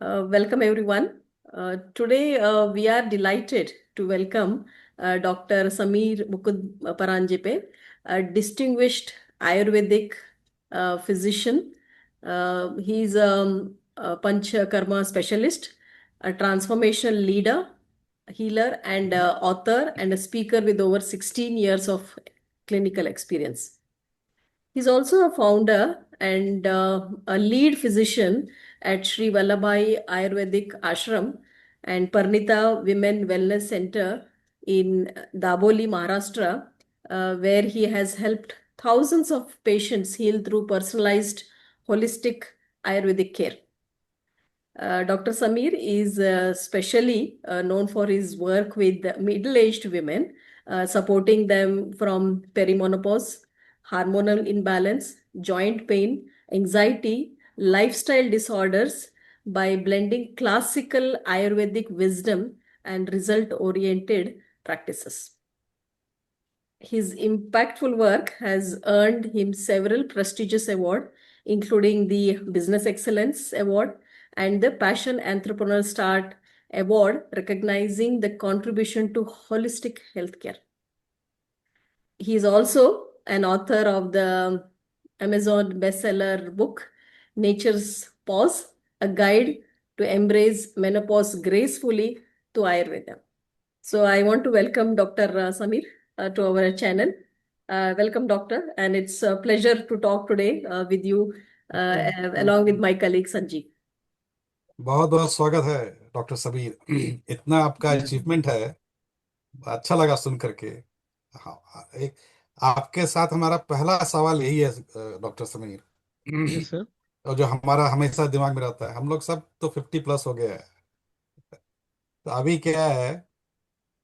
Welcome everyone. Today we are delighted to welcome Dr. Sameer Mukund Paranjepe, a distinguished Ayurvedic physician. He's a Panchakarma specialist, a transformational leader, healer, and author, and a speaker with over 16 years of clinical experience. He's also a founder and a lead physician at Sri Vallabhai Ayurvedic Ashram and Parnita Women Wellness Center in Daboli, Maharashtra, where he has helped thousands of patients heal through personalized holistic Ayurvedic care. Dr. Sameer is specially known for his work with middle-aged women, supporting them from perimenopause, hormonal imbalance, joint pain, anxiety, lifestyle disorders by blending classical Ayurvedic wisdom and result-oriented practices. His impactful work has earned him several prestigious awards, including the Business Excellence Award and the Passion Entrepreneur Start Award, recognizing the contribution to holistic healthcare. He is also an author of the Amazon bestseller book, Nature's Pause, a guide to embrace menopause gracefully to Ayurveda. So I want to welcome Dr. Sameer to our channel. Welcome, Doctor, and it's a pleasure to talk today with you along with my colleague Sanjeev. बहुत बहुत स्वागत है doctor Sabir. इतना आपका achievement है, अच्छा लगा सुन करके। हाँ, एक आपके साथ हमारा पहला सवाल यही है डॉक्टर समीर। Yes sir. और जो हमारा हमेशा दिमाग में रहता है, हम लोग सब तो 50+ हो गए हैं। तो अभी क्या है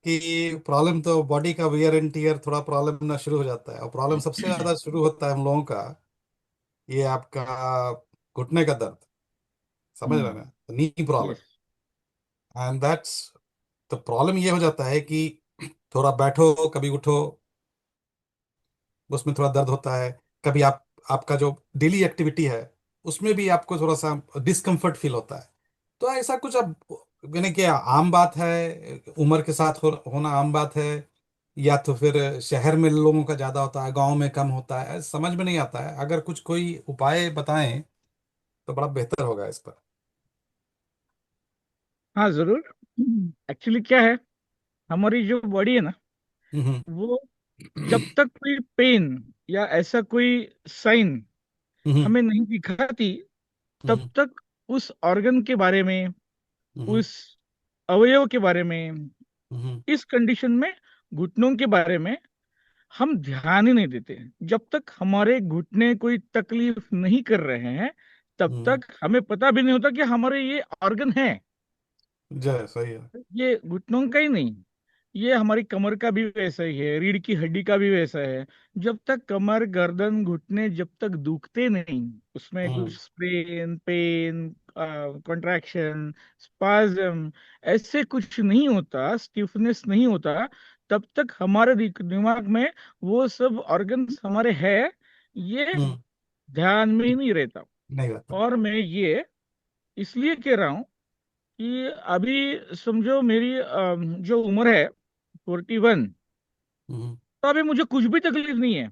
कि प्रॉब्लम तो बॉडी का वियर एंड टीयर थोड़ा प्रॉब्लम ना शुरू हो जाता है, और प्रॉब्लम सबसे ज्यादा शुरू होता है हम लोगों का, ये आपका घुटने का दर्द, समझ रहे हैं ना, नी प्रॉब्लम। यस एंड दैट्स तो प्रॉब्लम ये हो जाता है कि थोड़ा बैठो कभी उठो, उसमें थोड़ा दर्द होता है। कभी आपका जो डेली एक्टिविटी है उसमें भी आपको थोड़ा सा डिस्कम्फर्ट फील होता है। तो ऐसा कुछ अब यानी कि आम बात है, उम्र के साथ होना आम बात है, या तो फिर शहर में लोगों का ज्यादा होता है, गांव में कम होता है, समझ में नहीं आता है। अगर कुछ कोई उपाय बताएं तो बड़ा बेहतर होगा इस पर। हाँ जरूर। एक्चुअली क्या है, हमारी जो बॉडी है ना, हम्म। वो जब तक कोई पेन या ऐसा कोई साइन हम्म। हमें नहीं दिखाती, तब हम्म। तक उस ऑर्गन के बारे में, हम्म। उस अवयव के बारे में, हम्म। इस कंडीशन में, घुटनों के बारे में हम ध्यान ही नहीं देते। जब तक हमारे घुटने कोई तकलीफ नहीं कर रहे हैं, तब हम्म। तक हमें पता भी नहीं होता कि हमारे ये ऑर्गन है। जय सही है। ये घुटनों का ही नहीं, ये हमारी कमर का भी वैसा ही है, रीढ़ की हड्डी का भी वैसा है। जब तक कमर गर्दन घुटने जब तक दुखते नहीं, उसमें कुछ हम्म। स्ट्रेन पेन कॉन्ट्रैक्शन स्पाज्म ऐसे कुछ नहीं होता, स्टिफनेस नहीं होता, तब तक हमारे दिमाग में वो सब ऑर्गन्स हमारे हैं, ये हम्म। ध्यान में ही नहीं रहता। नहीं रहता। और मैं ये इसलिए कह रहा हूँ कि अभी समझो मेरी जो उम्र है 41, हम्म। तो अभी मुझे कुछ भी तकलीफ नहीं है,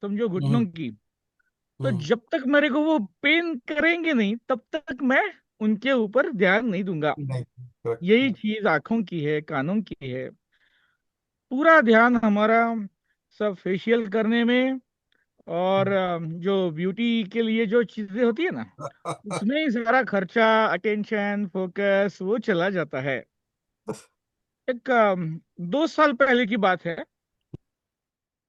समझो घुटनों हम्म। की। तो हम्म। जब तक मेरे को वो पेन करेंगे नहीं, तब तक मैं उनके ऊपर ध्यान नहीं दूंगा। नहीं, करेक्ट। यही चीज आंखों की है, कानों की है। पूरा ध्यान हमारा सब फेशियल करने में और जो ब्यूटी के लिए जो चीजें होती है ना, उसमें ही सारा खर्चा, अटेंशन, फोकस वो चला जाता है। एक 2 साल पहले की बात है,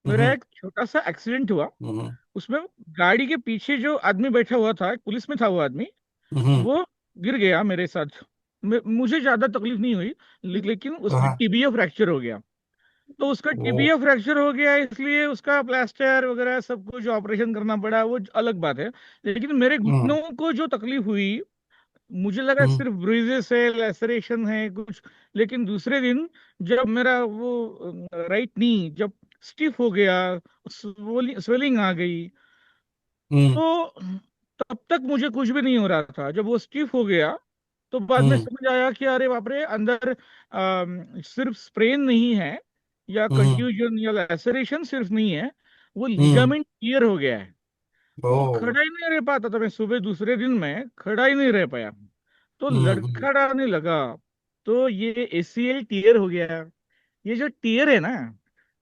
मेरा हम्म। एक छोटा सा एक्सीडेंट हुआ। हम्म। उसमें गाड़ी के पीछे जो आदमी बैठा हुआ था, पुलिस में था वो आदमी, हम्म। वो गिर गया मेरे साथ। मुझे ज्यादा तकलीफ नहीं हुई, लेकिन उसका हाँ। टीबिया फ्रैक्चर हो गया। तो उसका वो। टिबिया फ्रैक्चर हो गया, इसलिए उसका प्लास्टर वगैरह सब कुछ ऑपरेशन करना पड़ा, वो अलग बात है। लेकिन मेरे हम्म। घुटनों को जो तकलीफ हुई, मुझे लगा हम्म। सिर्फ ब्रूइजेस है, लैसरेशन है कुछ। लेकिन दूसरे दिन जब मेरा वो राइट नी जब स्टिफ हो गया, स्वेलिंग आ गई, हम्म। तो तब तक मुझे कुछ भी नहीं हो रहा था। जब वो स्टिफ हो गया, तो बाद में हम्म समझ आया कि अरे बाप रे, अंदर सिर्फ स्प्रेन नहीं है या हम्म कंट्यूजन या लैसरेशन सिर्फ नहीं है, वो हम्म लिगामेंट टियर हो गया है। वो ओ खड़ा ही नहीं रह पाता था। मैं सुबह दूसरे दिन में खड़ा ही नहीं रह पाया, तो हम्म लड़खड़ाने लगा। तो ये एसीएल टियर हो गया। ये जो टियर है ना,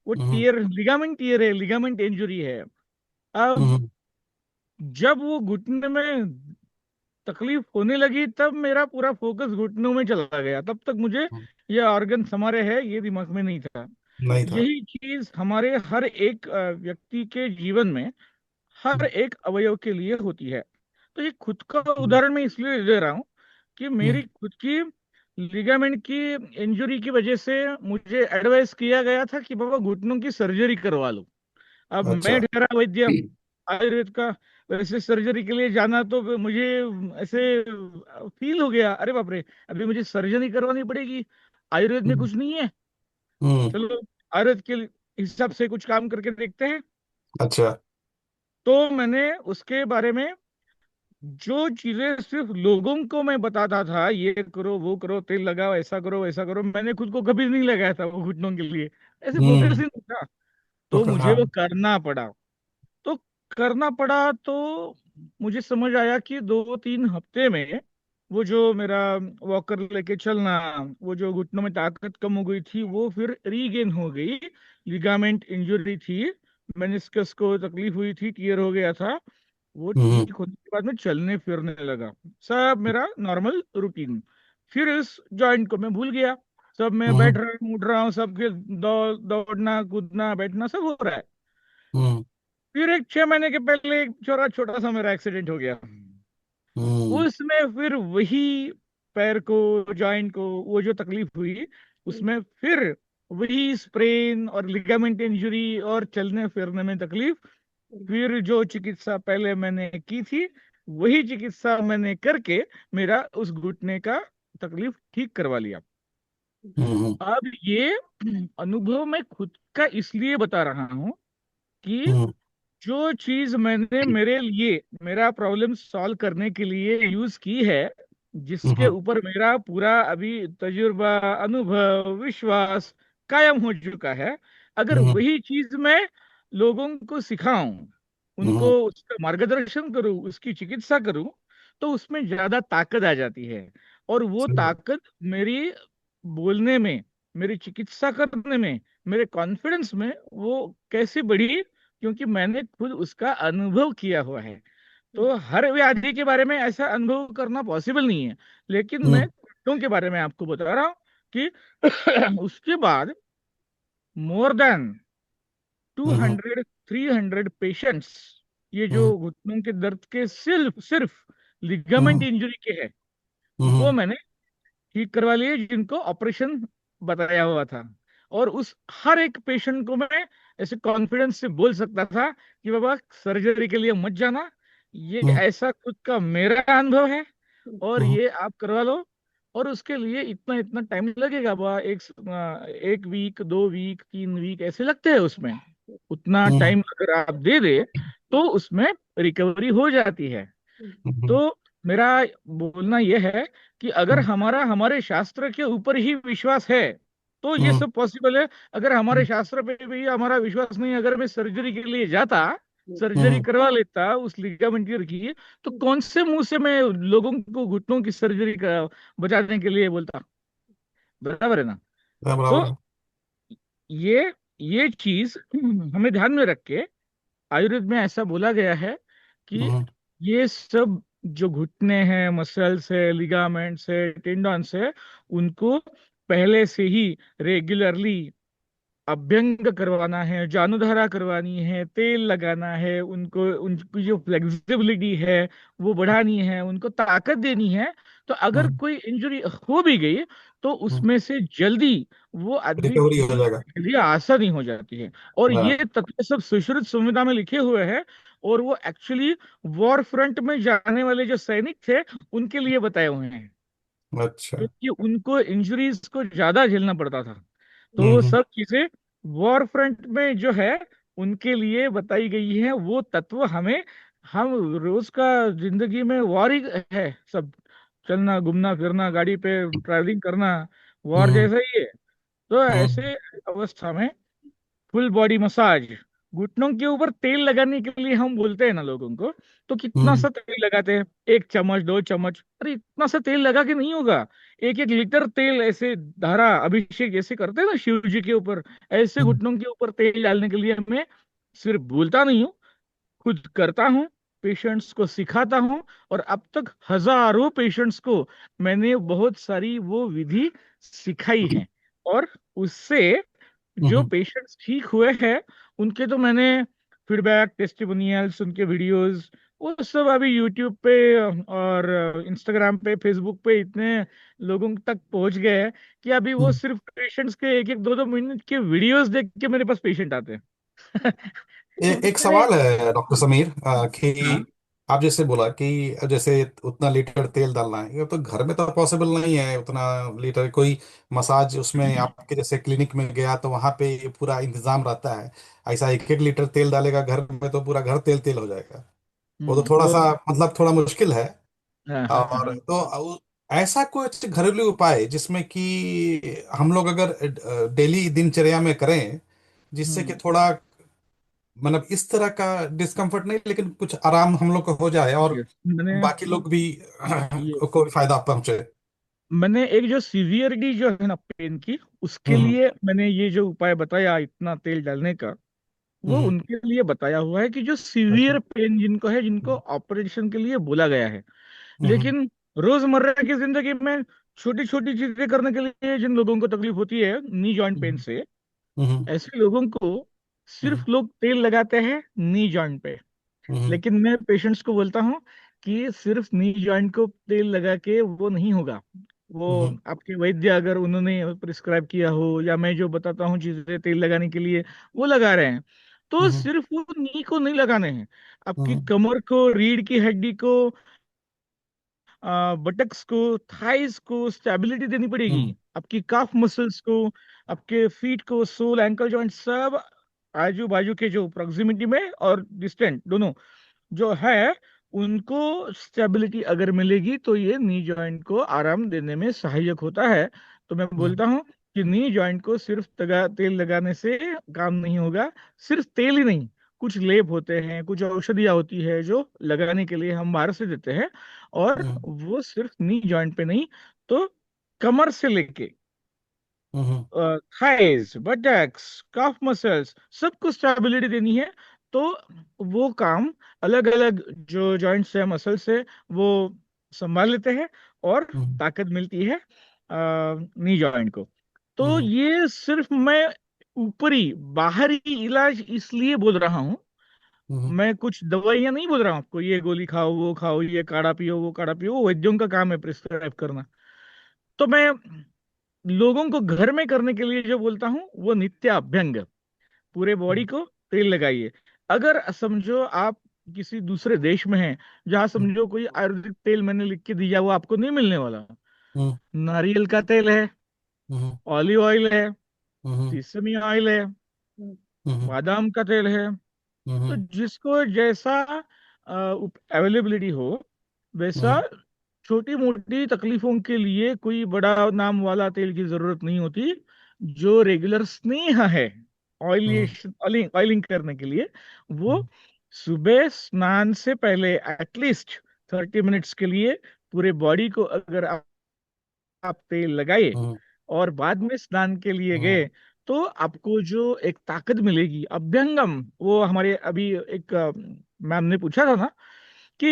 वो हम्म टियर लिगामेंट टियर है, लिगामेंट इंजुरी है। अब हम्म जब वो घुटने में तकलीफ होने लगी, तब मेरा पूरा फोकस घुटनों में चला गया। तब तक मुझे हम्म, ये ऑर्गन हमारे है ये दिमाग में नहीं था। नहीं था। यही चीज हमारे हर एक व्यक्ति के जीवन में हर हम्म एक अवयव के लिए होती है। तो ये खुद का हम्म उदाहरण मैं इसलिए दे रहा हूँ कि मेरी हम्म, खुद की लिगामेंट की इंजरी की वजह से मुझे एडवाइस किया गया था कि बाबा घुटनों की सर्जरी करवा लो। अब अच्छा। मैं ठहरा वैद्य आयुर्वेद का, वैसे सर्जरी के लिए जाना तो मुझे ऐसे फील हो गया, अरे बाप रे, अभी मुझे सर्जरी करवानी पड़ेगी, आयुर्वेद में हम्म कुछ नहीं है। हम्म, चलो आयुर्वेद के हिसाब से कुछ काम करके देखते हैं। अच्छा। तो मैंने उसके बारे में जो चीजें सिर्फ लोगों को मैं बताता था, ये करो वो करो, तेल लगाओ, ऐसा करो वैसा करो, मैंने खुद को कभी नहीं लगाया था वो घुटनों के लिए। ऐसे फोकस हम्म ही नहीं था। तो मुझे हाँ। वो करना पड़ा। तो करना पड़ा तो मुझे समझ आया कि 2-3 हफ्ते में वो जो मेरा वॉकर लेके चलना, वो जो घुटनों में ताकत कम हो गई थी, वो फिर रीगेन हो गई। लिगामेंट इंजरी थी, मेनिस्कस को तकलीफ हुई थी, टीयर हो गया था। वो हम्म ठीक होने के बाद में चलने फिरने लगा, सब मेरा नॉर्मल रूटीन। फिर इस जॉइंट को मैं भूल गया। सब मैं हम्म बैठ रहा हूँ, उठ रहा हूँ, सबके दौड़ना कूदना बैठना सब हो रहा है। हम्म फिर एक 6 महीने के पहले एक छोटा छोटा सा मेरा एक्सीडेंट हो गया। हम्म उसमें फिर वही पैर को, जॉइंट को वो जो तकलीफ हुई, उसमें फिर वही स्प्रेन और लिगामेंट इंजरी और चलने फिरने में तकलीफ। फिर जो चिकित्सा पहले मैंने की थी, वही चिकित्सा मैंने करके मेरा उस घुटने का तकलीफ ठीक करवा लिया। हम्म अब ये अनुभव मैं खुद का इसलिए बता रहा हूँ कि हम्म जो चीज मैंने मेरे लिए, मेरा प्रॉब्लम सॉल्व करने के लिए यूज की है, जिसके हम्म ऊपर मेरा पूरा अभी तजुर्बा, अनुभव, विश्वास कायम हो चुका है, अगर हम्म वही चीज मैं लोगों को सिखाऊं, उनको हम्म उसका मार्गदर्शन करूं, उसकी चिकित्सा करूं, तो उसमें ज्यादा ताकत आ जाती है। और वो सही बात। ताकत मेरी बोलने में, मेरी चिकित्सा करने में, मेरे कॉन्फिडेंस में वो कैसे बढ़ी, क्योंकि मैंने खुद उसका अनुभव किया हुआ है। तो हर व्याधि के बारे में ऐसा अनुभव करना पॉसिबल नहीं है, लेकिन मैं हम्म घुटनों के बारे में आपको बता रहा हूँ कि उसके बाद more than two hmm hundred 300 patients, ये जो हम्म घुटनों के दर्द के सिर्फ सिर्फ लिगामेंट हम्म इंजरी के हैं, वो हम्म मैंने ठीक करवा लिए, जिनको ऑपरेशन बताया हुआ था। और उस हर एक पेशेंट को मैं ऐसे कॉन्फिडेंस से बोल सकता था कि बाबा सर्जरी के लिए मत जाना, ये हम्म ऐसा खुद का मेरा अनुभव है, और हम्म ये आप करवा लो। और उसके लिए इतना इतना टाइम लगेगा बाबा, एक वीक, 2 वीक, 3 वीक ऐसे लगते हैं उसमें। उतना हम्म टाइम अगर आप दे दे तो उसमें रिकवरी हो जाती है। हम्म तो मेरा बोलना यह है कि अगर हमारा हमारे शास्त्र के ऊपर ही विश्वास है, तो ये हम्म सब पॉसिबल है। अगर हमारे शास्त्र पे भी हमारा विश्वास नहीं, अगर मैं सर्जरी के लिए जाता, सर्जरी हम्म करवा लेता उस लिगामेंट की, तो कौन से मुंह से मैं लोगों को घुटनों की सर्जरी का बचाने के लिए बोलता? बराबर है ना? हाँ, तो बराबर है। ये ये चीज हमें ध्यान में रख के आयुर्वेद में ऐसा बोला गया है कि हम्म ये सब जो घुटने हैं, मसल्स है, लिगामेंट्स है, टेंडॉन्स है, उनको पहले से ही रेगुलरली अभ्यंग करवाना है, जानूधारा करवानी है, तेल लगाना है, उनको उनकी जो फ्लेक्सिबिलिटी है वो बढ़ानी है, उनको ताकत देनी है। तो अगर हम्म कोई इंजरी हो भी गई, तो उसमें से जल्दी वो आदमी रिकवरी हो ठीक जाएगा। होने के लिए आसानी हो जाती है। और हाँ। ये तथ्य सब सुश्रुत संहिता में लिखे हुए हैं। और वो एक्चुअली वॉर फ्रंट में जाने वाले जो सैनिक थे, उनके लिए बताए हुए हैं, अच्छा। क्योंकि उनको इंजरीज को ज्यादा झेलना पड़ता था। तो वो हम्म सब चीजें वॉर फ्रंट में जो है उनके लिए बताई गई है। वो तत्व हमें, हम रोज का जिंदगी में वॉर ही है सब। चलना घूमना फिरना, गाड़ी पे ट्रैवलिंग करना, वॉर हम्म जैसा ही है। तो हम्म ऐसे अवस्था में फुल बॉडी मसाज, घुटनों के ऊपर तेल लगाने के लिए हम बोलते हैं ना लोगों को, तो कितना हम्म सा तेल लगाते हैं? 1 चम्मच, 2 चम्मच, अरे इतना सा तेल लगा के नहीं होगा। 1-1 लीटर तेल ऐसे धारा अभिषेक जैसे करते हैं ना शिव जी के ऊपर, ऐसे हम्म घुटनों के ऊपर तेल डालने के लिए मैं सिर्फ बोलता नहीं हूँ, खुद करता हूँ, पेशेंट्स को सिखाता हूँ। और अब तक हजारों पेशेंट्स को मैंने बहुत सारी वो विधि सिखाई है। और उससे जो हम्म पेशेंट्स ठीक हुए हैं, उनके तो मैंने फीडबैक, टेस्टिमोनियल्स, उनके वीडियोस, वो सब अभी यूट्यूब पे और इंस्टाग्राम पे, फेसबुक पे इतने लोगों तक पहुंच गए हैं कि अभी वो हम्म। सिर्फ पेशेंट्स के 1-1, 2-2 मिनट के वीडियोस देख के मेरे पास पेशेंट आते हैं। एक मैंने सवाल है डॉक्टर समीर, हाँ। कि आप जैसे बोला कि जैसे उतना लीटर तेल डालना है, ये तो घर में तो पॉसिबल नहीं है उतना लीटर। कोई मसाज उसमें आपके जैसे क्लिनिक में गया तो वहां पे ये पूरा इंतजाम रहता है, ऐसा 1-1 लीटर तेल डालेगा घर में तो पूरा घर तेल तेल हो जाएगा। वो तो थोड़ा वो सा मतलब थोड़ा मुश्किल है। हाँ हाँ हाँ और हाँ। तो ऐसा कुछ घरेलू उपाय जिसमें कि हम लोग अगर डेली दिनचर्या में करें, जिससे कि हम्म थोड़ा मतलब इस तरह का डिस्कम्फर्ट नहीं लेकिन कुछ आराम हम लोग को हो जाए और यस, मैंने बाकी लोग भी ये को भी फायदा पहुंचे। मैंने एक जो सीवियरिटी जो है ना पेन की, उसके हम्म लिए मैंने ये जो उपाय बताया इतना तेल डालने का, वो हम्म उनके लिए बताया हुआ है कि जो सीवियर पेन जिनको है, जिनको ऑपरेशन के लिए बोला गया है। हम्म लेकिन रोजमर्रा की जिंदगी में छोटी छोटी चीजें करने के लिए जिन लोगों को तकलीफ होती है नी जॉइंट पेन हम्म से, हम्म ऐसे लोगों को हम्म सिर्फ लोग तेल लगाते हैं नी जॉइंट पे। हम्म लेकिन मैं पेशेंट्स को बोलता हूँ कि सिर्फ नी जॉइंट को तेल लगा के वो नहीं होगा। वो हम्म आपके वैद्य अगर उन्होंने प्रिस्क्राइब किया हो, या मैं जो बताता हूँ चीजें तेल लगाने के लिए वो लगा रहे हैं, तो हम्म सिर्फ वो नी को नहीं लगाने हैं, आपकी हम्म कमर को, रीढ़ की हड्डी को, बटक्स को, थाइस को स्टेबिलिटी देनी पड़ेगी, हम्म आपकी काफ मसल्स को, आपके फीट को, सोल, एंकल जॉइंट, सब आजू बाजू के जो प्रोक्सिमिटी में और डिस्टेंट दोनों जो है, उनको स्टेबिलिटी अगर मिलेगी तो ये नी जॉइंट को आराम देने में सहायक होता है। तो मैं हम्म बोलता हूँ कि नी जॉइंट को सिर्फ तेल लगाने से काम नहीं होगा। सिर्फ तेल ही नहीं, कुछ लेप होते हैं, कुछ औषधियाँ होती है जो लगाने के लिए हम बाहर से देते हैं। और हम्म वो सिर्फ नी जॉइंट पे नहीं, तो कमर से लेके हम्म थाइज, बटैक्स, काफ मसल्स, सबको स्टेबिलिटी देनी है। तो वो काम अलग अलग जो जॉइंट्स है, मसल्स है, वो संभाल लेते हैं और हम्म ताकत मिलती है नी जॉइंट को। तो हम्म ये सिर्फ मैं ऊपरी बाहरी इलाज इसलिए बोल रहा हूँ, हम्म मैं कुछ दवाइयां नहीं बोल रहा हूँ आपको, ये गोली खाओ, वो खाओ, ये काढ़ा पियो, वो काढ़ा पियो, वो वैद्यों का काम है प्रिस्क्राइब करना। तो मैं लोगों को घर में करने के लिए जो बोलता हूँ वो नित्य अभ्यंग, पूरे बॉडी को तेल लगाइए। अगर समझो आप किसी दूसरे देश में हैं, जहाँ समझो कोई आयुर्वेदिक तेल मैंने लिख के दिया वो आपको नहीं मिलने वाला, हम्म नारियल का तेल है, हम्म ऑलिव ऑयल है, हम्म सीसमी ऑयल है, हम्म बादाम का तेल है। तो हम्म जिसको जैसा अवेलेबिलिटी हो वैसा, हम्म छोटी मोटी तकलीफों के लिए कोई बड़ा नाम वाला तेल की जरूरत नहीं होती। जो रेगुलर स्नेह है, ऑयलिंग ऑयलिंग करने के लिए, वो सुबह स्नान से पहले एटलीस्ट 30 मिनट्स के लिए पूरे बॉडी को अगर आप तेल लगाइए हम्म और बाद में स्नान के लिए हम्म गए, तो आपको जो एक ताकत मिलेगी अभ्यंगम, वो हमारे अभी एक मैम ने पूछा था ना कि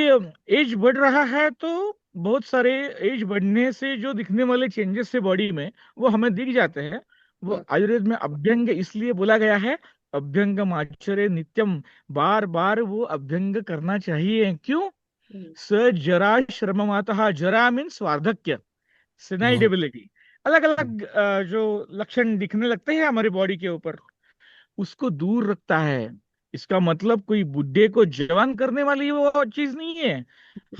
एज बढ़ रहा है, तो बहुत सारे एज बढ़ने से जो दिखने वाले चेंजेस है बॉडी में, वो हमें दिख जाते हैं। वो आयुर्वेद में अभ्यंग इसलिए बोला गया है, अभ्यंगम आचरे नित्यम, बार बार वो अभ्यंग करना चाहिए। क्यों? स जरा श्रममातः, जरा मीन्स वार्धक्य, सेनाइल हम्म डेबिलिटी, अलग अलग जो लक्षण दिखने लगते हैं हमारी बॉडी के ऊपर, उसको दूर रखता है। इसका मतलब कोई बुढ़े को जवान करने वाली वो चीज नहीं है।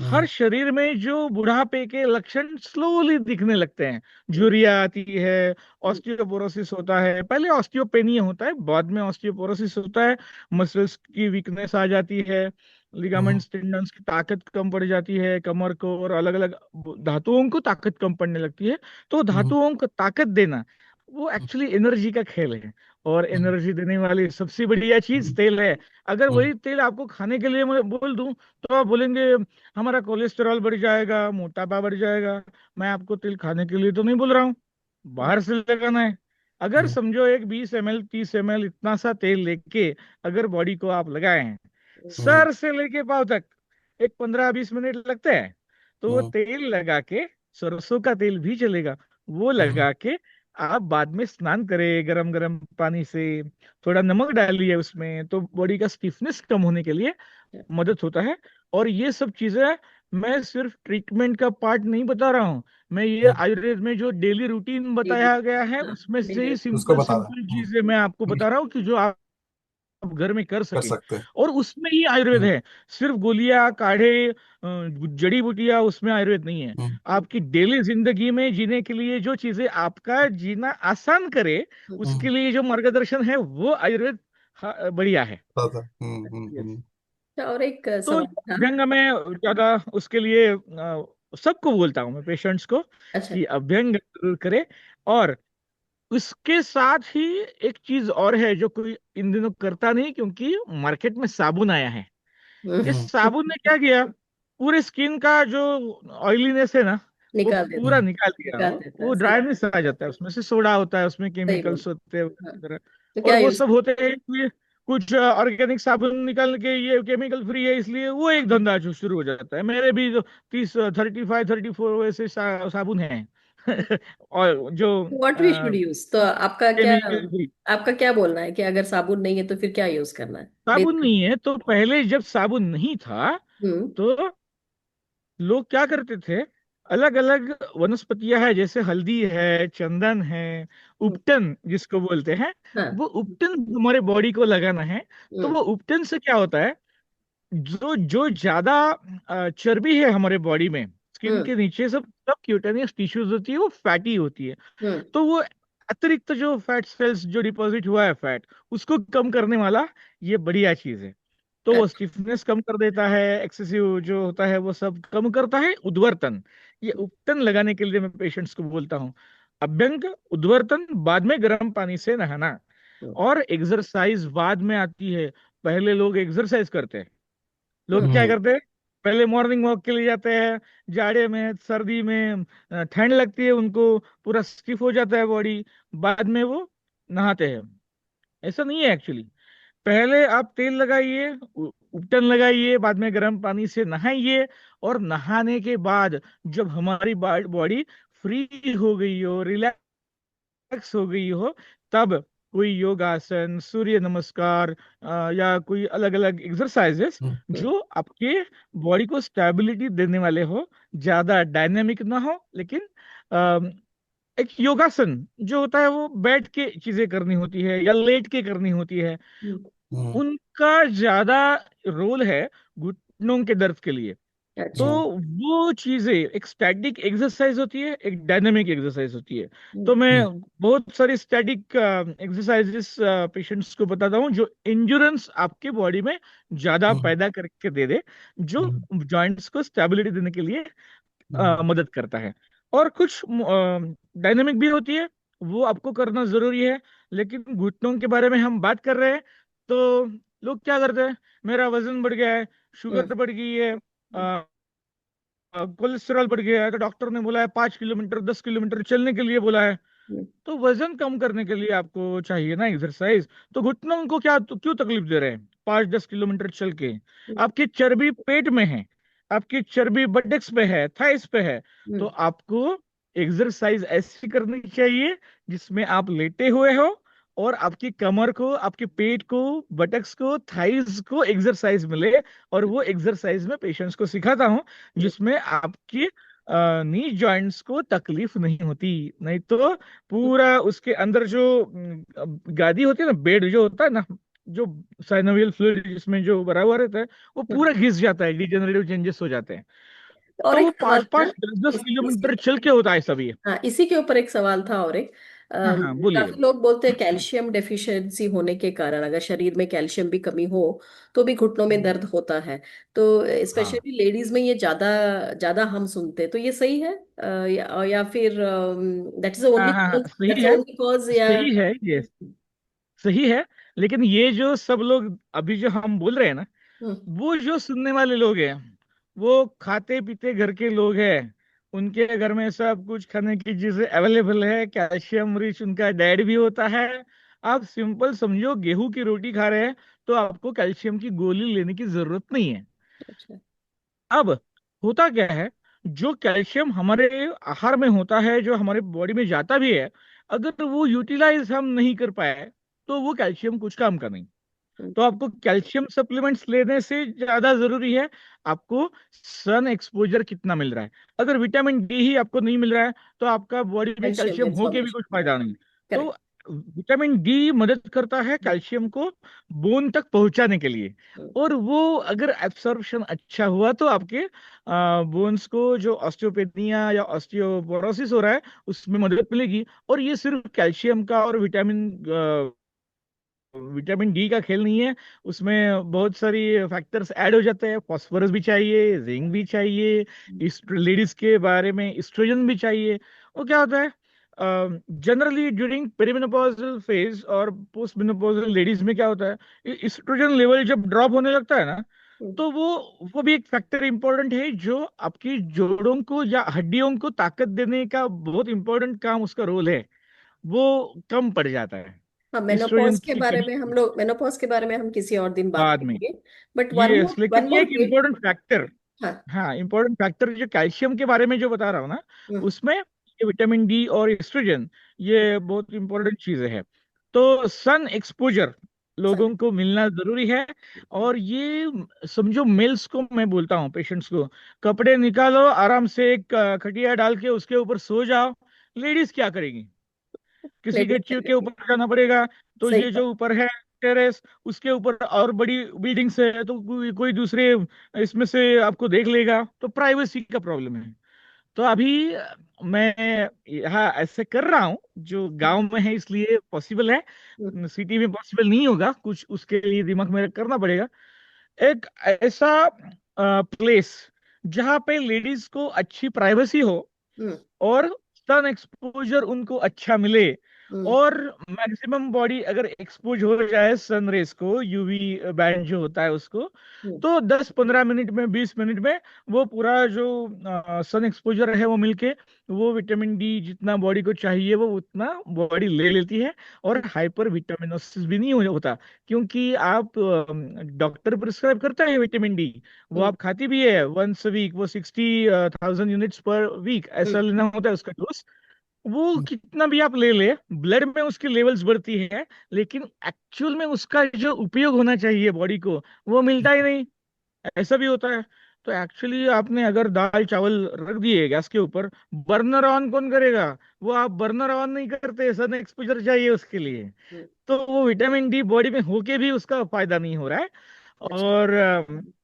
हर हम्म शरीर में जो बुढ़ापे के लक्षण स्लोली दिखने लगते हैं, झुर्रियाँ आती है, ऑस्टियोपोरोसिस होता है, पहले ऑस्टियोपेनिया होता है, बाद में ऑस्टियोपोरोसिस होता है, मसल्स की वीकनेस आ जाती है, लिगामेंट्स टेंडन्स की ताकत कम पड़ जाती है कमर को, और अलग अलग धातुओं को ताकत कम पड़ने लगती है। तो धातुओं को ताकत देना वो एक्चुअली एनर्जी का खेल है, और एनर्जी देने वाली सबसे बढ़िया चीज तेल है। अगर वही तेल आपको खाने के लिए मैं बोल दूं तो आप बोलेंगे हमारा कोलेस्टेरॉल बढ़ जाएगा, मोटापा बढ़ जाएगा। मैं आपको तेल खाने के लिए तो नहीं बोल रहा हूँ, बाहर से लगाना है। अगर समझो एक 20 ml 30 ml इतना सा तेल लेके अगर बॉडी को आप लगाए हैं, सर से लेके पाँव तक, एक 15-20 मिनट लगते हैं, तो वो तेल लगा के, सरसों का तेल भी चलेगा, वो लगा के आप बाद में स्नान करें गरम गरम पानी से, थोड़ा नमक डालिए उसमें, तो बॉडी का स्टिफनेस कम होने के लिए मदद होता है। और ये सब चीजें मैं सिर्फ ट्रीटमेंट का पार्ट नहीं बता रहा हूँ, मैं ये आयुर्वेद में जो डेली रूटीन डेली, बताया गया है हाँ, उसमें से ही डेली उसको सिंपल बता सिंपल चीजें मैं आपको बता रहा हूँ कि जो आप घर में कर कर सके। सकते हैं। और उसमें ही आयुर्वेद है, सिर्फ गोलियां काढ़े जड़ी बूटियां उसमें आयुर्वेद नहीं है। हम्म, आपकी डेली जिंदगी में जीने के लिए जो चीजें आपका जीना आसान करे, उसके लिए जो मार्गदर्शन है वो आयुर्वेद बढ़िया है। था। यस। और एक तो सवाल था। अभ्यंग में ज्यादा उसके लिए सबको बोलता हूँ मैं पेशेंट्स को अच्छा। कि अभ्यंग जरूर करे। और उसके साथ ही एक चीज और है जो कोई इन दिनों करता नहीं, क्योंकि मार्केट में साबुन आया है। इस साबुन ने क्या किया, पूरे स्किन का जो ऑयलीनेस है ना, वो निकाल देता पूरा है। निकाल दिया। निकाल देता वो है, सही। ड्राइनेस आ जाता है, उसमें से सोडा होता है, उसमें सही बोल। केमिकल्स होते हैं हाँ, उसी तरह। तो और क्या वो यूज? सब होते हैं कि कुछ ऑर्गेनिक साबुन निकाल के ये केमिकल फ्री है, इसलिए वो एक धंधा जो शुरू हो जाता है। मेरे भी जो 35-34 वैसे साबुन है और जो व्हाट वी शुड यूज, तो केमिकल फ्री। आपका क्या बोलना है कि अगर साबुन नहीं है तो फिर क्या यूज करना है? साबुन बेसिक। नहीं है तो पहले जब साबुन नहीं था हम्म। तो लोग क्या करते थे, अलग अलग वनस्पतियां है, जैसे हल्दी है, चंदन है, हम्म, उपटन जिसको बोलते हैं, हाँ। वो उपटन हमारे बॉडी को लगाना है। तो हम्म। वो उपटन से क्या होता है, जो जो ज्यादा चर्बी है हमारे बॉडी में, स्किन हम्म। के नीचे सब सब क्यूटेनियस टिश्यूज होती है, वो फैटी होती है। हम्म। तो वो अतिरिक्त जो फैट सेल्स जो डिपॉजिट हुआ है फैट, उसको कम करने वाला ये बढ़िया चीज है। तो वो अच्छा। स्टिफनेस कम कर देता है, एक्सेसिव जो होता है वो सब कम करता है। उद्वर्तन, ये उपटन लगाने के लिए मैं पेशेंट्स को बोलता हूँ। अभ्यंग, उद्वर्तन, बाद में गर्म पानी से नहाना, हम्म। और एक्सरसाइज बाद में आती है। पहले लोग एक्सरसाइज करते हैं, लोग क्या हम्म, करते हैं, पहले मॉर्निंग वॉक के लिए जाते हैं, जाड़े में सर्दी में ठंड लगती है उनको, पूरा स्टिफ हो जाता है बॉडी, बाद में वो नहाते हैं। ऐसा नहीं है एक्चुअली। पहले आप तेल लगाइए, उपटन लगाइए, बाद में गर्म पानी से नहाइए, और नहाने के बाद जब हमारी बॉडी फ्री हो गई हो, रिलैक्स हो गई हो, तब कोई योगासन, सूर्य नमस्कार, या कोई अलग अलग एक्सरसाइजेस हम्म, जो आपके बॉडी को स्टेबिलिटी देने वाले हो, ज्यादा डायनेमिक ना हो, लेकिन अ, एक योगासन जो होता है वो बैठ के चीजें करनी होती है या लेट के करनी होती है, हम्म, हम्म, उनका ज्यादा रोल है घुटनों के दर्द के लिए। तो अच्छा। वो चीजें, एक स्टैटिक एक्सरसाइज होती है, एक डायनेमिक एक्सरसाइज होती है। तो हम्म। मैं हम्म, बहुत सारी स्टैटिक एक्सरसाइजेस पेशेंट्स को बताता हूँ, जो इंड्योरेंस आपके बॉडी में ज्यादा हम्म, पैदा करके दे दे, जो हम्म, जॉइंट्स को स्टेबिलिटी देने के लिए हम्म, मदद करता है। और कुछ डायनेमिक भी होती है, वो आपको करना जरूरी है। लेकिन घुटनों के बारे में हम बात कर रहे हैं, तो लोग क्या करते हैं, मेरा वजन बढ़ गया है, हम्म। शुगर बढ़ गई है, कोलेस्ट्रॉल बढ़ गया है, तो डॉक्टर ने बोला है 5 किलोमीटर 10 किलोमीटर चलने के लिए बोला है। हम्म। तो वजन कम करने के लिए आपको चाहिए ना एक्सरसाइज, तो घुटनों को क्या तो क्यों तकलीफ दे रहे हैं 5-10 किलोमीटर चल के? आपकी चर्बी पेट में है, आपकी चर्बी बटेक्स पे है, थाइस पे है, तो हम्म। आपको एक्सरसाइज ऐसी करनी चाहिए जिसमें आप लेटे हुए हो, और आपकी कमर को, आपके पेट को, बटक्स को, थाइस को एक्सरसाइज मिले। और वो एक्सरसाइज में पेशेंट्स को सिखाता हूँ जिसमें आपकी नी जॉइंट्स को तकलीफ नहीं होती। नहीं तो पूरा उसके अंदर जो गादी होती है ना, बेड जो होता है ना, जो साइनोवियल फ्लूइड जिसमें जो भरा हुआ रहता है, वो हम्म। पूरा घिस जाता है, डिजेनरेटिव चेंजेस हो जाते हैं। और तो एक वो सवाल पांच था। पांच दस दस इसी किलोमीटर चल के होता है सब ये। हाँ, इसी के ऊपर एक सवाल था। और एक हाँ हाँ, बोलिए। काफी लोग बोलते हैं कैल्शियम डेफिशिएंसी होने के कारण अगर शरीर में कैल्शियम भी कमी हो तो भी घुटनों में दर्द होता है। तो हाँ स्पेशली लेडीज में ये ज्यादा ज्यादा हम सुनते हैं, तो ये सही है या फिर दैट इज हाँ ओनली हाँ हाँ, सही दैट्स है। ओनली कॉज या। सही है ये, सही है। लेकिन ये जो सब लोग अभी जो हम बोल रहे हैं ना, हम्म, वो जो सुनने वाले लोग हैं, वो खाते पीते घर के लोग हैं। उनके घर में सब कुछ खाने की चीजें अवेलेबल है, कैल्शियम रिच उनका डाइट भी होता है। आप सिंपल समझो, गेहूं की रोटी खा रहे हैं तो आपको कैल्शियम की गोली लेने की जरूरत नहीं है। अच्छा। अब होता क्या है, जो कैल्शियम हमारे आहार में होता है, जो हमारे बॉडी में जाता भी है, अगर वो यूटिलाइज हम नहीं कर पाए तो वो कैल्शियम कुछ काम का नहीं। हम्म, तो आपको कैल्शियम सप्लीमेंट्स लेने से ज्यादा जरूरी है आपको सन एक्सपोजर कितना मिल रहा है। अगर विटामिन डी ही आपको नहीं मिल रहा है तो आपका बॉडी में कैल्शियम कैल्शियम हो के भी कुछ एब्जॉर्प्शन। फायदा नहीं। तो करेक्ट। विटामिन डी मदद करता है कैल्शियम को बोन तक पहुंचाने के लिए। और वो अगर एब्सॉर्प्शन अच्छा हुआ तो आपके बोन्स को जो ऑस्टियोपेनिया या ऑस्टियोपोरोसिस हो रहा है उसमें मदद मिलेगी। और ये सिर्फ कैल्शियम का और विटामिन डी का खेल नहीं है। उसमें बहुत सारी फैक्टर्स ऐड हो जाते हैं, फास्फोरस भी चाहिए, जिंक भी चाहिए, लेडीज के बारे में एस्ट्रोजन भी चाहिए। वो क्या होता है, जनरली ड्यूरिंग पेरिमेनोपॉजल फेज और पोस्ट मेनोपॉजल लेडीज में क्या होता है, एस्ट्रोजन लेवल जब ड्रॉप होने लगता है ना, तो वो भी एक फैक्टर इंपॉर्टेंट है जो आपकी जोड़ों को या हड्डियों को ताकत देने का बहुत इंपॉर्टेंट काम, उसका रोल है, वो कम पड़ जाता है हाँ, एस्ट्रोजन मेनोपॉज के की बारे कमी में हम में। लोग मेनोपॉज के बारे में हम किसी और दिन बात बाद में, करेंगे। बट यस, लेकिन वन ये मोर एक ग्रेट। इम्पोर्टेंट फैक्टर, हाँ। हाँ इम्पोर्टेंट फैक्टर जो कैल्शियम के बारे में जो बता रहा हूँ ना, हम्म, उसमें ये विटामिन डी और एस्ट्रोजन, ये बहुत इंपॉर्टेंट चीजें हैं। तो सन एक्सपोजर सन। लोगों को मिलना जरूरी है। और ये समझो, मेल्स को मैं बोलता हूँ, पेशेंट्स को, कपड़े निकालो आराम से, एक खटिया डाल के उसके ऊपर सो जाओ। लेडीज क्या करेंगी, किसी लेडीज के करेंगे। ऊपर जाना पड़ेगा। तो सही ये बात। जो ऊपर है टेरेस, उसके ऊपर और बड़ी बिल्डिंग्स है तो कोई दूसरे इसमें से आपको देख लेगा, तो प्राइवेसी का प्रॉब्लम है। तो अभी मैं यहाँ ऐसे कर रहा हूँ, जो गांव में है इसलिए पॉसिबल है, हम्म, सिटी में पॉसिबल नहीं होगा, कुछ उसके लिए दिमाग में करना पड़ेगा। एक ऐसा प्लेस जहाँ पे लेडीज को अच्छी प्राइवेसी हो हम्म, और सन एक्सपोजर उनको अच्छा मिले, हम्म, और मैक्सिमम बॉडी अगर एक्सपोज हो जाए सन रेस को, यूवी बैंड जो होता है उसको, हम्म, तो 10-15 मिनट में, 20 मिनट में वो पूरा जो सन एक्सपोजर है वो मिलके वो विटामिन डी जितना बॉडी को चाहिए वो उतना बॉडी ले लेती है। और हाइपर विटामिनोसिस भी नहीं होता, क्योंकि आप डॉक्टर प्रिस्क्राइब करता है विटामिन डी, वो हम्म, आप खाती भी है वंस वीक, वो 60,000 यूनिट्स पर वीक ऐसा हम्म, लेना होता है उसका डोज। वो कितना भी आप ले ले, ब्लड में उसकी लेवल्स बढ़ती है, लेकिन एक्चुअल में उसका जो उपयोग होना चाहिए बॉडी को, वो मिलता ही नहीं। ऐसा भी होता है। तो एक्चुअली आपने अगर दाल चावल रख दिए गैस के ऊपर, बर्नर ऑन कौन करेगा? वो आप बर्नर ऑन नहीं करते, सन एक्सपोजर चाहिए उसके लिए। हम्म, तो वो विटामिन डी बॉडी में होके भी उसका फायदा नहीं हो रहा है। अच्छा। और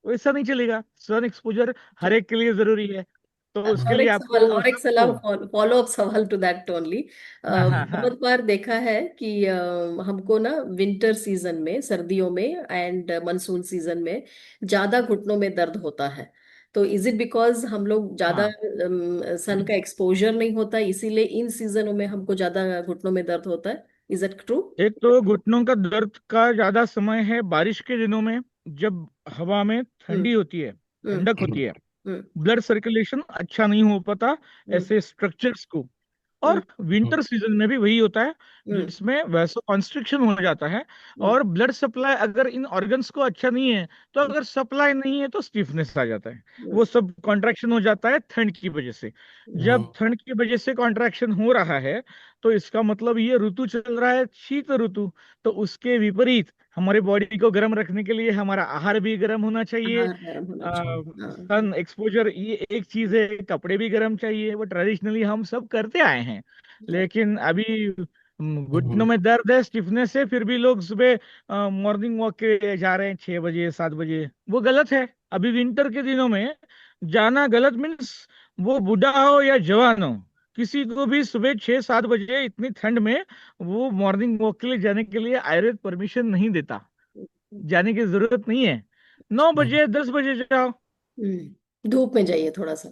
वैसा नहीं चलेगा, सन एक्सपोजर हर एक के लिए जरूरी है। तो उसके और लिए एक सवाल, आपको और एक सवाल, सबको, फॉलो अप सवाल टू दैट ओनली। हाँ हाँ हाँ, बहुत बार देखा है कि हमको ना विंटर सीजन में, सर्दियों में एंड मानसून सीजन में ज्यादा घुटनों में दर्द होता है। तो इज इट बिकॉज हम लोग ज्यादा हाँ। सन का एक्सपोजर नहीं होता इसीलिए इन सीजनों में हमको ज्यादा घुटनों में दर्द होता है? Is it true? एक तो घुटनों का दर्द का ज्यादा समय है बारिश के दिनों में, जब हवा में हम्म, ठंडी होती है, हम्म, ठंडक होती है, हम्म, ब्लड सर्कुलेशन अच्छा नहीं हो पाता हम्म, ऐसे स्ट्रक्चर्स को। हम्म, और विंटर सीजन में भी वही होता है, हम्म, जिसमें वैसो कॉन्स्ट्रिक्शन हो जाता है। हम्म, और ब्लड सप्लाई अगर इन ऑर्गन्स को अच्छा नहीं है, तो अगर सप्लाई नहीं है तो स्टिफनेस आ जाता है, हम्म, वो सब कॉन्ट्रैक्शन हो जाता है ठंड की वजह से। जब ठंड की वजह से कॉन्ट्रैक्शन हो रहा है, तो इसका मतलब ये ऋतु चल रहा है शीत ऋतु। तो उसके विपरीत हमारे बॉडी को गर्म रखने के लिए हमारा आहार भी गर्म होना चाहिए। हाँ, गर्म होना चाहिए, हाँ। सन एक्सपोजर ये एक चीज है, कपड़े भी गर्म चाहिए, वो ट्रेडिशनली हम सब करते आए हैं। लेकिन अभी घुटनों में दर्द है, स्टिफनेस है, फिर भी लोग सुबह मॉर्निंग वॉक के जा रहे हैं 6 बजे 7 बजे, वो गलत है। अभी विंटर के दिनों में जाना गलत मीन्स, वो बूढ़ा हो या जवान हो, किसी को भी सुबह 6-7 बजे इतनी ठंड में वो मॉर्निंग वॉक के लिए जाने के लिए आयुर्वेद परमिशन नहीं देता। जाने की जरूरत नहीं है, 9 बजे 10 बजे जाओ। धूप में जाइए थोड़ा सा।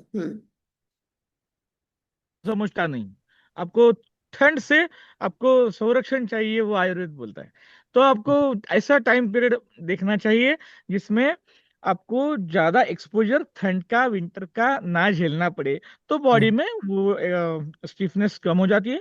समझता नहीं आपको, ठंड से आपको संरक्षण चाहिए, वो आयुर्वेद बोलता है। तो आपको ऐसा टाइम पीरियड देखना चाहिए जिसमें आपको ज्यादा एक्सपोजर ठंड का विंटर का ना झेलना पड़े, तो बॉडी में वो स्टिफनेस कम हो जाती है।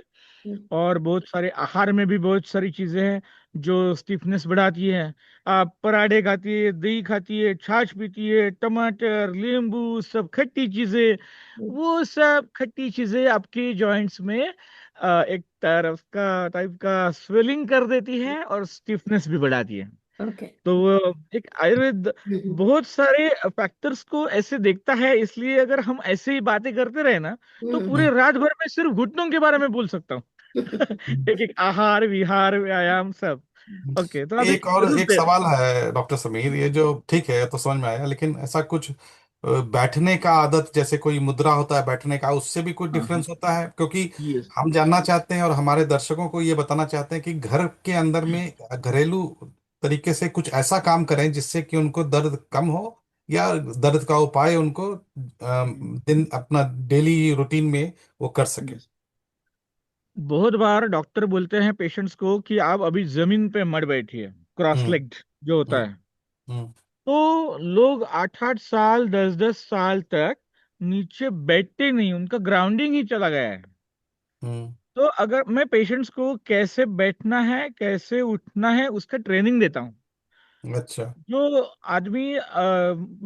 और बहुत सारे आहार में भी बहुत सारी चीजें हैं जो स्टिफनेस बढ़ाती है। आप पराठे खाती है, दही खाती है, छाछ पीती है, टमाटर, नींबू, सब खट्टी चीजें, वो सब खट्टी चीजें आपके जॉइंट्स में एक तरफ का टाइप का स्वेलिंग कर देती है और स्टिफनेस भी बढ़ाती है। ओके। तो वो एक आयुर्वेद बहुत सारे फैक्टर्स को ऐसे देखता है, इसलिए अगर हम ऐसे ही बातें करते रहे ना तो पूरे रात भर में सिर्फ घुटनों के बारे में बोल सकता हूँ। एक एक आहार विहार व्यायाम सब। ओके, तो आप एक एक और जरूर एक दे। सवाल है डॉक्टर समीर, ये जो ठीक है तो समझ में आया, लेकिन ऐसा कुछ बैठने का आदत, जैसे कोई मुद्रा होता है बैठने का, उससे भी कुछ हाँ हाँ। डिफरेंस होता है? क्योंकि यस। हम जानना चाहते हैं और हमारे दर्शकों को ये बताना चाहते हैं कि घर के अंदर में घरेलू तरीके से कुछ ऐसा काम करें जिससे कि उनको दर्द कम हो, या दर्द का उपाय उनको दिन अपना डेली रूटीन में वो कर सके। यस। बहुत बार डॉक्टर बोलते हैं पेशेंट्स को कि आप अभी जमीन पे मत बैठिए, क्रॉस हम्म। लेग्ड जो होता हम्म। है। हम्म। तो लोग 8-8 साल 10-10 साल तक नीचे बैठते नहीं, उनका ग्राउंडिंग ही चला गया है। हम्म। तो अगर मैं पेशेंट्स को कैसे बैठना है कैसे उठना है उसका ट्रेनिंग देता हूँ। अच्छा। जो आदमी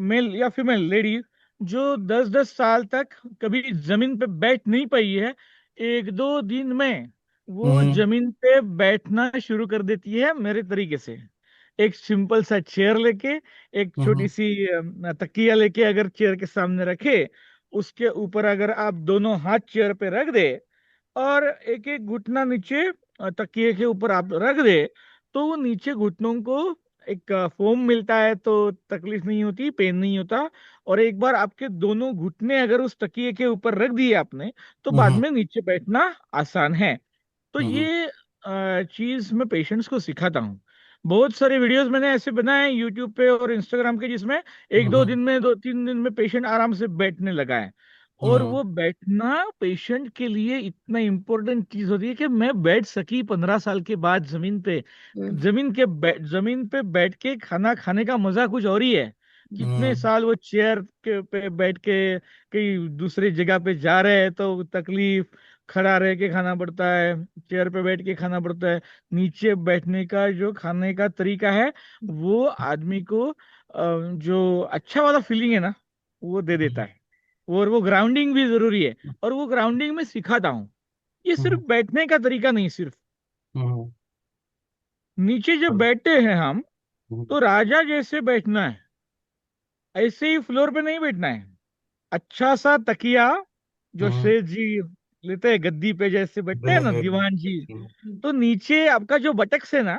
मेल या फीमेल लेडी जो 10-10 साल तक कभी जमीन पे बैठ नहीं पाई है, 1-2 दिन में वो हम्म। जमीन पे बैठना शुरू कर देती है मेरे तरीके से। एक सिंपल सा चेयर लेके, एक छोटी हम्म। सी तकिया लेके अगर चेयर के सामने रखे, उसके ऊपर अगर आप दोनों हाथ चेयर पे रख दे और एक एक घुटना नीचे तकिए के ऊपर आप रख दे, तो वो नीचे घुटनों को एक फोम मिलता है, तो तकलीफ नहीं होती, पेन नहीं होता। और एक बार आपके दोनों घुटने अगर उस तकिए के ऊपर रख दिए आपने, तो बाद हम्म। में नीचे बैठना आसान है। तो हम्म। ये चीज मैं पेशेंट्स को सिखाता हूँ। बहुत सारे वीडियोस मैंने ऐसे बनाए हैं यूट्यूब पे और इंस्टाग्राम के, जिसमें एक दो हम्म। दिन में 2-3 दिन में पेशेंट आराम से बैठने लगा है। और हम्म। वो बैठना पेशेंट के लिए इतना इम्पोर्टेंट चीज होती है कि मैं बैठ सकी 15 साल के बाद जमीन पे। जमीन पे बैठ के खाना खाने का मजा कुछ और ही है। कितने हम्म। साल वो चेयर के पे बैठ के कहीं दूसरी जगह पे जा रहे हैं तो तकलीफ, खड़ा रह के खाना पड़ता है, चेयर पे बैठ के खाना पड़ता है। नीचे बैठने का जो खाने का तरीका है वो आदमी को जो अच्छा वाला फीलिंग है ना वो दे देता है। और वो ग्राउंडिंग भी जरूरी है, और वो ग्राउंडिंग में सिखाता हूँ। ये सिर्फ हम्म। बैठने का तरीका नहीं, सिर्फ हम्म। नीचे जब हम्म। बैठते हैं हम तो राजा जैसे बैठना है, ऐसे ही फ्लोर पे नहीं बैठना है। अच्छा सा तकिया जो हम्म। शेष जी लेते हैं गद्दी पे जैसे बैठते हैं ना हम्म। दीवान जी, तो नीचे आपका जो बटक्स है ना,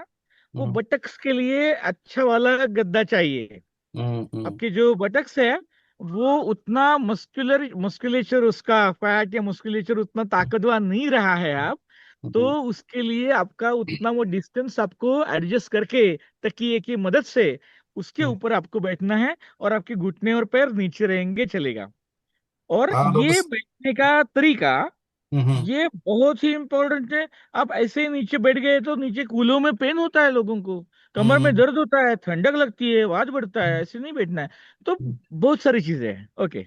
वो हम्म। बटक्स के लिए अच्छा वाला गद्दा चाहिए। हम्म। आपके जो बटक्स है वो उतना मस्कुलेचर उसका फैट या मस्कुलेचर उतना ताकतवर नहीं रहा है आप, तो उसके लिए आपका उतना वो डिस्टेंस आपको एडजस्ट करके तकिए की मदद से उसके ऊपर आपको बैठना है, और आपके घुटने और पैर नीचे रहेंगे चलेगा। और हाँ लोग ये बैठने का तरीका हम्म। ये बहुत ही इंपॉर्टेंट है। आप ऐसे ही नीचे बैठ गए तो नीचे कूल्हों में पेन होता है लोगों को, कमर में हम्म। दर्द होता है, ठंडक लगती है, आवाज बढ़ता है, ऐसे नहीं बैठना है। तो बहुत सारी चीजें हैं। ओके।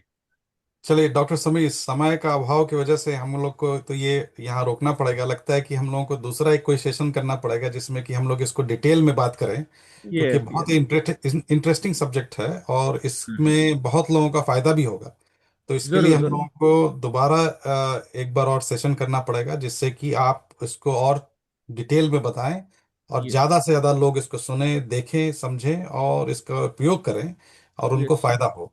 चलिए डॉक्टर समीर, समय का अभाव की वजह से हम लोग को तो ये यहाँ रोकना पड़ेगा। लगता है कि हम लोगों को दूसरा एक कोई सेशन करना पड़ेगा जिसमें कि हम लोग इसको डिटेल में बात करें, क्योंकि यस बहुत यस। ही इंटरेस्टिंग सब्जेक्ट है और इसमें बहुत लोगों का फायदा भी होगा। तो इसके लिए जरूर हम जरूर। लोगों को दोबारा एक बार और सेशन करना पड़ेगा, जिससे कि आप इसको और डिटेल में बताएं और यस ज़्यादा से ज़्यादा लोग इसको सुने, देखें, समझें और इसका उपयोग करें और उनको यस। फायदा हो।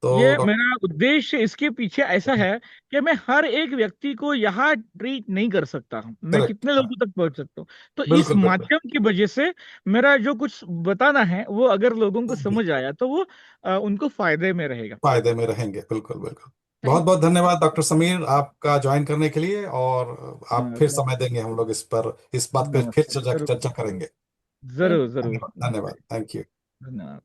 तो ये मेरा उद्देश्य इसके पीछे ऐसा है कि मैं हर एक व्यक्ति को यहाँ ट्रीट नहीं कर सकता, मैं करेक्ट। कितने हाँ, लोगों तक पहुंच सकता हूँ। तो इस बिल्कुल बिल्कुल। माध्यम की वजह से मेरा जो कुछ बताना है वो अगर लोगों को समझ आया तो वो उनको फायदे में रहेगा। फायदे में रहेंगे, बिल्कुल बिल्कुल। बहुत थैंक बहुत धन्यवाद डॉक्टर समीर आपका ज्वाइन करने के लिए, और आप फिर नमस्कार। समय देंगे, हम लोग इस बात पे फिर नमस्ते, चर्चा जरूर चर्चा करेंगे। जरूर जरूर। धन्यवाद नमस्ते। धन्यवाद, थैंक यू। धन्यवाद।